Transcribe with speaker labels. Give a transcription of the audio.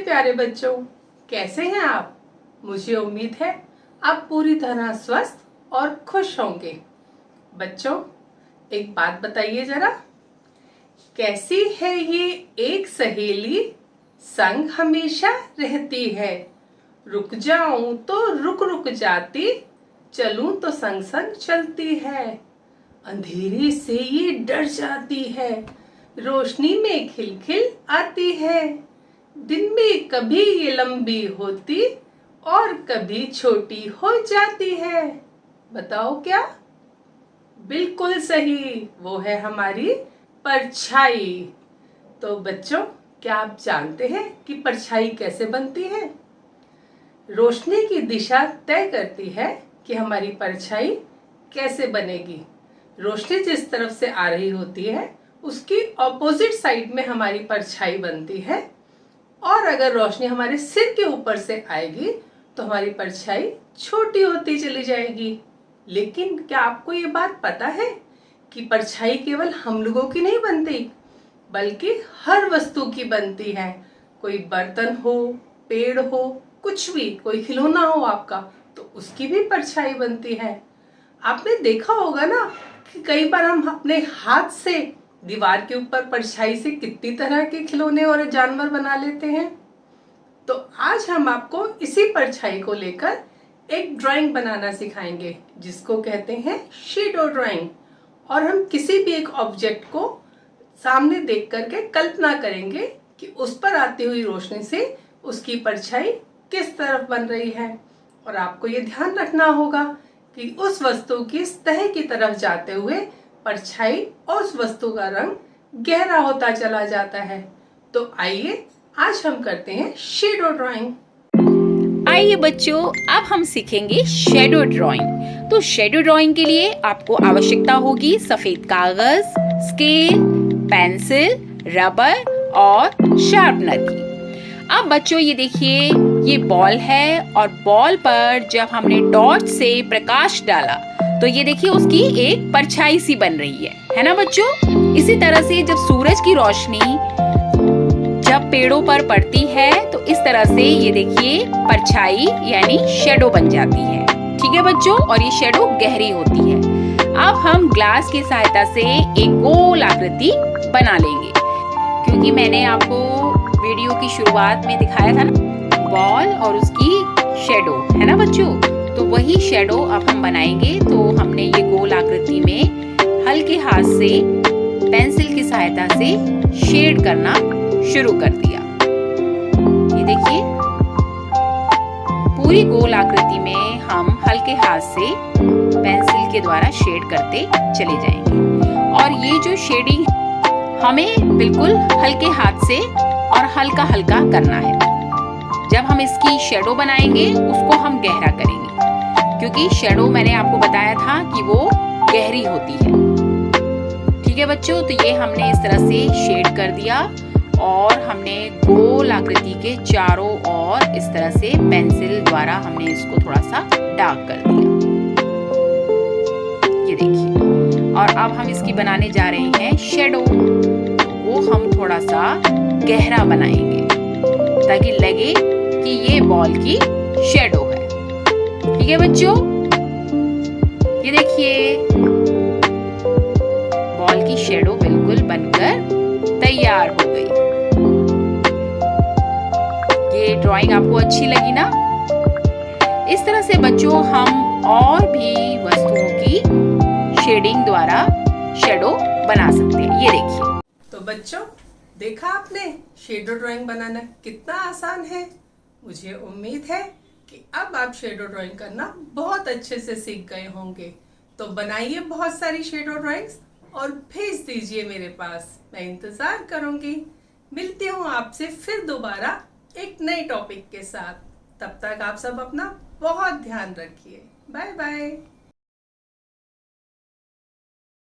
Speaker 1: प्यारे बच्चों, कैसे हैं आप? मुझे उम्मीद है आप पूरी तरह स्वस्थ और खुश होंगे। बच्चों, एक बात बताइए जरा, कैसी है ये एक सहेली संग हमेशा रहती है। रुक जाऊं तो रुक रुक जाती, चलूं तो संग संग चलती है। अंधेरे से ये डर जाती है, रोशनी में खिलखिल आती है। दिन में कभी ये लंबी होती और कभी छोटी हो जाती है। बताओ क्या? बिल्कुल सही, वो है हमारी परछाई। तो बच्चों, क्या आप जानते हैं कि परछाई कैसे बनती है? रोशनी की दिशा तय करती है कि हमारी परछाई कैसे बनेगी। रोशनी जिस तरफ से आ रही होती है उसकी ऑपोजिट साइड में हमारी परछाई बनती है, और अगर रोशनी हमारे सिर के ऊपर से आएगी तो हमारी परछाई छोटी होती चली जाएगी। लेकिन क्या आपको ये बात पता है कि परछाई केवल हम लोगों की नहीं बनती, बल्कि हर वस्तु की बनती है। कोई बर्तन हो, पेड़ हो, कुछ भी, कोई खिलौना हो आपका, तो उसकी भी परछाई बनती है। आपने देखा होगा ना कि कई बार हम अपने हाथ से दीवार के ऊपर परछाई से कितनी तरह के खिलौने और जानवर बना लेते हैं। तो आज हम आपको इसी परछाई को लेकर एक ड्राइंग बनाना सिखाएंगे, जिसको कहते हैं शैडो ड्राइंग। और हम किसी भी एक ऑब्जेक्ट को सामने देख करके कल्पना करेंगे कि उस पर आती हुई रोशनी से उसकी परछाई किस तरफ बन रही है। और आपको ये ध्यान रखना होगा कि उस वस्तु की सतह की तरफ जाते हुए परछाई और उस वस्तु का रंग गहरा होता चला जाता है। तो आइए आज हम करते हैं शैडो ड्राइंग।
Speaker 2: आइए बच्चों, अब हम सीखेंगे शैडो ड्राइंग। तो शैडो ड्राइंग के लिए आपको आवश्यकता होगी सफेद कागज, स्केल, पेंसिल, रबर और शार्पनर की। अब बच्चों ये देखिए, ये बॉल है और बॉल पर जब हमने टॉर्च से प्रकाश डाला तो ये देखिए उसकी एक परछाई सी बन रही है ना बच्चों। इसी तरह से जब सूरज की रोशनी जब पेड़ों पर पड़ती है तो इस तरह से ये देखिए परछाई यानी शैडो बन जाती है। ठीक है बच्चों, और ये शैडो गहरी होती है। अब हम ग्लास की सहायता से एक गोल आकृति बना लेंगे, क्योंकि मैंने आपको वीडियो की शुरुआत में दिखाया था ना बॉल और उसकी शैडो, है ना बच्चों। तो वही शैडो अब हम बनाएंगे। तो हमने ये गोल आकृति में हल्के हाथ से पेंसिल की सहायता से शेड करना शुरू कर दिया। ये देखिए, पूरी गोल आकृति में हम हल्के हाथ से पेंसिल के द्वारा शेड करते चले जाएंगे। और ये जो शेडिंग हमें बिल्कुल हल्के हाथ से और हल्का हल्का करना है। जब हम इसकी शैडो बनाएंगे उसको हम गहरा करेंगे, क्योंकि शैडो मैंने आपको बताया था कि वो गहरी होती है। ठीक है बच्चों, तो ये हमने इस तरह से शेड कर दिया और हमने गोल आकृति के चारों ओर इस तरह से पेंसिल द्वारा हमने इसको थोड़ा सा डार्क कर दिया। ये देखिए, और अब हम इसकी बनाने जा रहे हैं शैडो। वो हम थोड़ा सा गहरा बनाएंगे ताकि लगे कि ये बॉल की शैडो है। ठीक है बच्चों, ये देखिए बॉल की शैडो बिल्कुल बनकर तैयार हो गई। ये ड्राइंग आपको अच्छी लगी ना? इस तरह से बच्चों हम और भी वस्तुओं की शेडिंग द्वारा शैडो बना सकते हैं। ये देखिए।
Speaker 1: तो बच्चों, देखा आपने शैडो ड्राइंग बनाना कितना आसान है। मुझे उम्मीद है कि अब आप शैडो ड्राइंग करना बहुत अच्छे से सीख गए होंगे। तो बनाइए बहुत सारी शैडो ड्राइंग्स और भेज दीजिए मेरे पास। मैं इंतजार करूंगी। मिलती हूँ आपसे फिर दोबारा एक नए टॉपिक के साथ। तब तक आप सब अपना बहुत ध्यान रखिए। Bye bye.